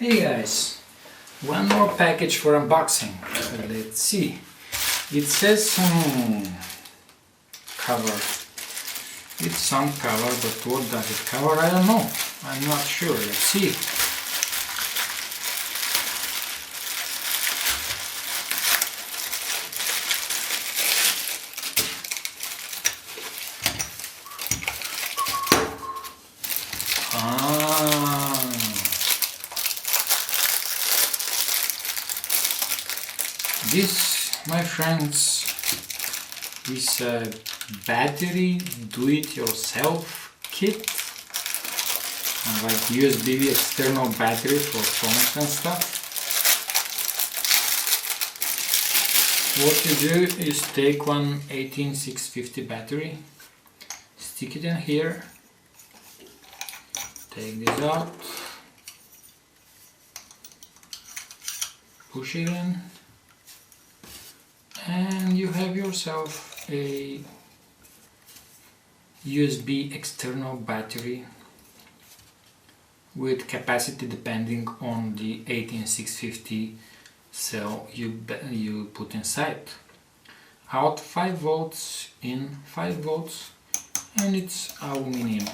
Hey guys, one more package for unboxing. Let's see. It says some cover. It's some cover, but what does it cover? I don't know. I'm not sure. Let's see. This, my friends, is a battery do-it-yourself kit, like USB external battery for phones and stuff. What you do is take one 18650 battery, stick it in here, take this out, push it in, and you have yourself a USB external battery with capacity depending on the 18650 cell you put inside. Out 5 volts, in 5 volts, and it's aluminum.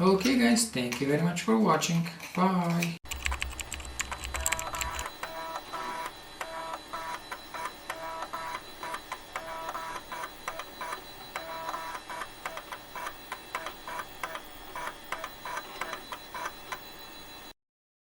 Okay guys, thank you very much for watching. Bye!